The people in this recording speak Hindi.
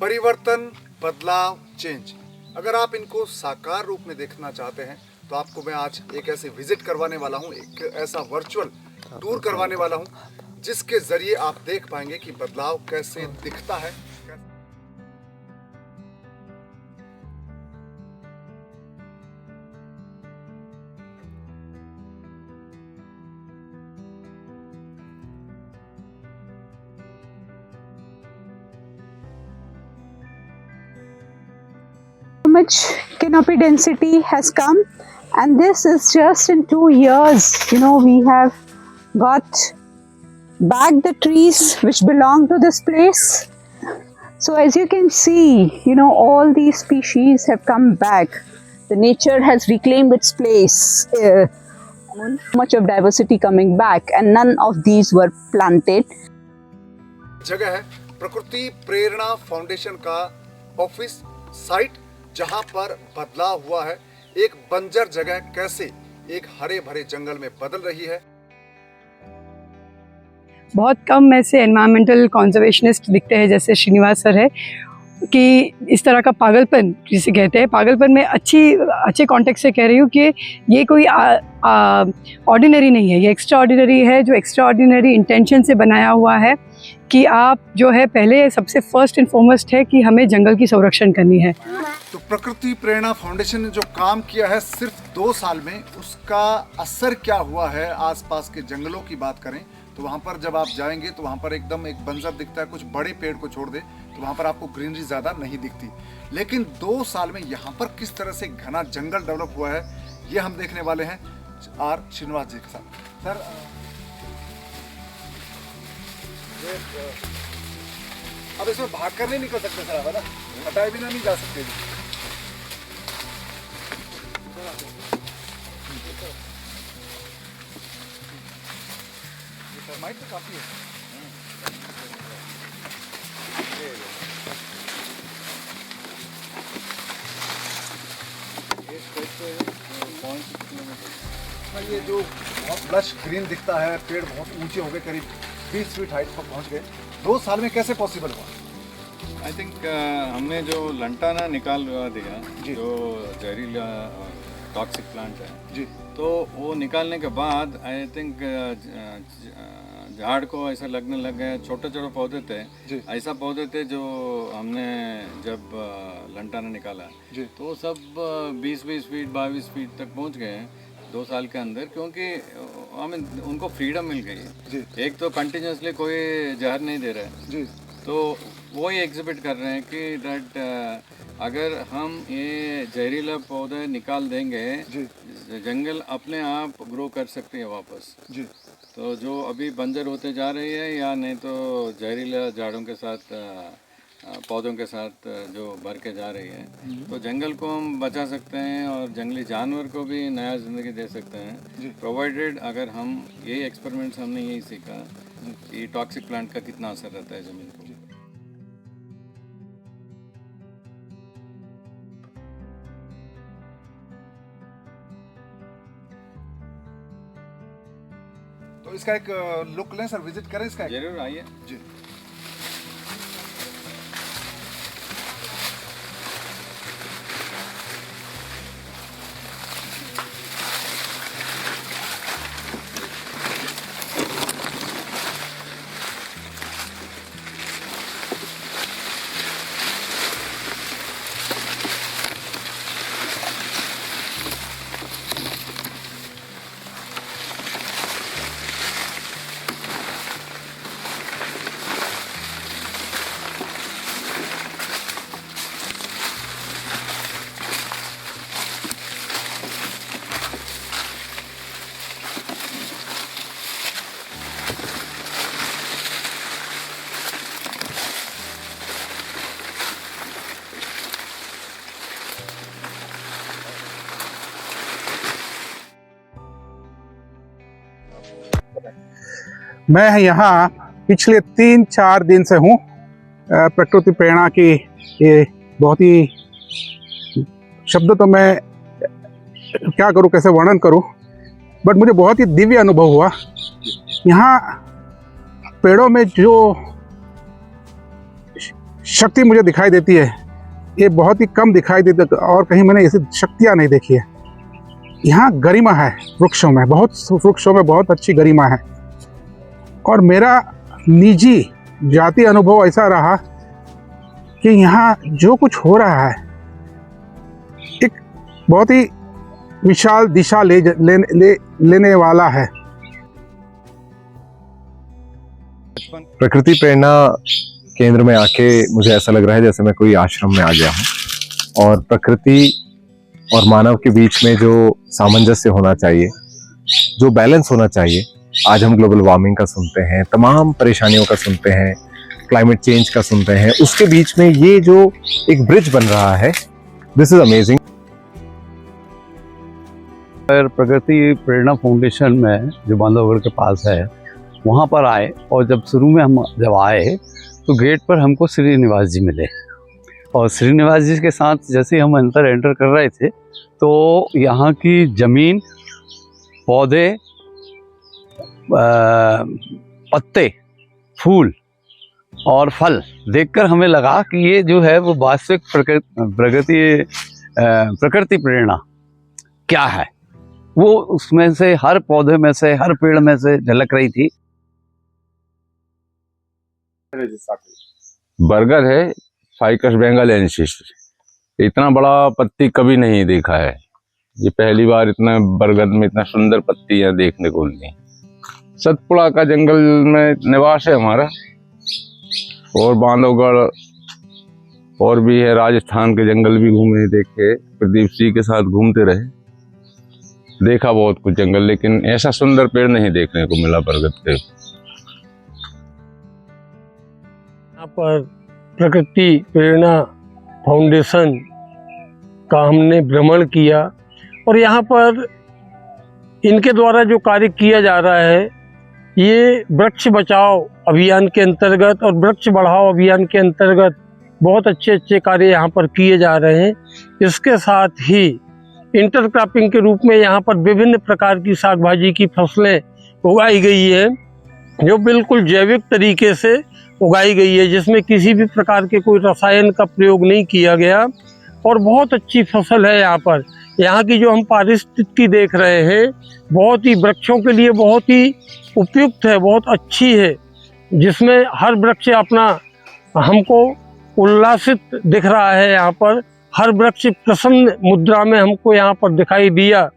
परिवर्तन, बदलाव, चेंज, अगर आप इनको साकार रूप में देखना चाहते हैं तो आपको मैं आज एक ऐसे विजिट करवाने वाला हूँ, एक ऐसा वर्चुअल टूर करवाने वाला हूँ जिसके जरिए आप देख पाएंगे कि बदलाव कैसे दिखता है। Much canopy density has come, and this is just in 2 years. We have got back the trees which belong to this place. So as you can see, all these species have come back. The nature has reclaimed its place. Much of diversity coming back, and none of these were planted. जगह है प्रकृति प्रेरणा फाउंडेशन का ऑफिस साइट, जहां पर बदलाव हुआ है। एक बंजर जगह कैसे एक हरे भरे जंगल में बदल रही है। बहुत कम ऐसे एनवायरमेंटल कॉन्जर्वेशनिस्ट दिखते हैं जैसे श्रीनिवास सर है कि इस तरह का पागलपन जिसे कहते हैं, पागलपन में अच्छे कॉन्टेक्स्ट से कह रही हूँ कि ये कोई ऑर्डिनरी नहीं है, ये एक्स्ट्रा ऑर्डिनरी है, जो एक्स्ट्रा ऑर्डिनरी इंटेंशन से बनाया हुआ है कि आप जो है पहले सबसे फर्स्ट एंड फॉरमोस्ट है कि हमें जंगल की संरक्षण करनी है। तो प्रकृति प्रेरणा फाउंडेशन ने जो काम किया है सिर्फ 2 साल में, उसका असर क्या हुआ है आसपास के जंगलों की बात करें तो वहाँ पर जब आप जाएंगे तो वहाँ पर एकदम एक बंजर दिखता है। कुछ बड़े पेड़ को छोड़ दे तो वहाँ पर आपको ग्रीनरी ज़्यादा नहीं दिखती, लेकिन 2 साल में यहाँ पर किस तरह से घना जंगल डेवलप हुआ है ये हम देखने वाले हैं आर श्रीनिवास जी के साथ। सर, अब इसमें भाग कर नहीं निकल सकते सर, है ना, हटाए बिना नहीं जा सकते। माइक तो काफी है। ये जो बहुत लश ग्रीन दिखता है, पेड़ बहुत ऊंचे हो गए, करीब 20 फीट हाइट पर पहुंच गए। 2 साल में कैसे पॉसिबल हुआ? आई थिंक हमने जो लंटाना निकाल दिया, जो जहरीला टॉक्सिक प्लांट है जी, तो वो निकालने के बाद आई थिंक झाड़ को ऐसा लगने लग गया। छोटे छोटे पौधे थे, ऐसा पौधे थे जो हमने जब लंटाना निकाला जी, तो सब 20-20 फीट 22 फीट तक पहुंच गए हैं 2 साल के अंदर, क्योंकि हमें उनको फ्रीडम मिल गई है। एक तो कंटिन्यूसली कोई जहर नहीं दे रहा है जी, तो वही एग्जिबिट कर रहे हैं कि दैट अगर हम ये जहरीला पौधे निकाल देंगे जंगल अपने आप ग्रो कर सकते हैं वापस जी। तो जो अभी बंजर होते जा रही है या नहीं तो जहरीला झाड़ों के साथ पौधों के साथ जो भर के जा रही है, तो जंगल को हम बचा सकते हैं और जंगली जानवर को भी नया ज़िंदगी दे सकते हैं, प्रोवाइडेड अगर हम यही एक्सपेरिमेंट्स हमने यही सीखा कि टॉक्सिक प्लांट का कितना असर रहता है ज़मीन को। तो इसका एक लुक लें सर, विजिट करें इसका। जरूर आइए जी। मैं यहाँ पिछले 3-4 दिन से हूँ। प्रकृति प्रेरणा की ये बहुत ही शब्द तो मैं क्या करूँ, कैसे वर्णन करूँ, बट मुझे बहुत ही दिव्य अनुभव हुआ। यहाँ पेड़ों में जो शक्ति मुझे दिखाई देती है ये बहुत ही कम दिखाई देती है और कहीं मैंने ऐसी शक्तियाँ नहीं देखी है। यहाँ गरिमा है वृक्षों में, बहुत अच्छी गरिमा है। और मेरा निजी जाति अनुभव ऐसा रहा कि यहाँ जो कुछ हो रहा है एक बहुत ही विशाल दिशा लेने वाला है। प्रकृति प्रेरणा केंद्र में आके मुझे ऐसा लग रहा है जैसे मैं कोई आश्रम में आ गया हूँ और प्रकृति और मानव के बीच में जो सामंजस्य होना चाहिए, जो बैलेंस होना चाहिए, आज हम ग्लोबल वार्मिंग का सुनते हैं, तमाम परेशानियों का सुनते हैं, क्लाइमेट चेंज का सुनते हैं, उसके बीच में ये जो एक ब्रिज बन रहा है, दिस इज अमेजिंग। प्रकृति प्रेरणा फाउंडेशन में जो बांधवगढ़ के पास है वहाँ पर आए और जब शुरू में हम जब आए तो गेट पर हमको श्रीनिवास जी मिले और श्रीनिवास जी के साथ जैसे हम एंटर कर रहे थे तो यहाँ की ज़मीन, पौधे, पत्ते, फूल और फल देखकर हमें लगा कि ये जो है वो वास्तविक प्रकृति प्रेरणा क्या है, वो उसमें से हर पौधे में से, हर पेड़ में से झलक रही थी। बरगद है, फाइकस बेंगालेंसिस। इतना बड़ा पत्ती कभी नहीं देखा है, ये पहली बार इतना बरगद में इतना सुंदर पत्तियां देखने को मिली। सतपुड़ा का जंगल में निवास है हमारा और बांधवगढ़ और भी है, राजस्थान के जंगल भी घूमे देखे, प्रदीप सिंह के साथ घूमते रहे, देखा बहुत कुछ जंगल, लेकिन ऐसा सुंदर पेड़ नहीं देखने को मिला बरगद के। यहाँ पर प्रकृति प्रेरणा फाउंडेशन का हमने भ्रमण किया और यहाँ पर इनके द्वारा जो कार्य किया जा रहा है ये वृक्ष बचाओ अभियान के अंतर्गत और वृक्ष बढ़ाओ अभियान के अंतर्गत बहुत अच्छे कार्य यहाँ पर किए जा रहे हैं। इसके साथ ही इंटरक्रॉपिंग के रूप में यहाँ पर विभिन्न प्रकार की साग भाजी की फसलें उगाई गई है जो बिल्कुल जैविक तरीके से उगाई गई है, जिसमें किसी भी प्रकार के कोई रसायन का प्रयोग नहीं किया गया और बहुत अच्छी फसल है। यहाँ की जो हम पारिस्थितिकी देख रहे हैं बहुत ही वृक्षों के लिए बहुत ही उपयुक्त है, बहुत अच्छी है, जिसमें हर वृक्ष अपना हमको उल्लासित दिख रहा है। यहाँ पर हर वृक्ष प्रसन्न मुद्रा में हमको यहाँ पर दिखाई दिया।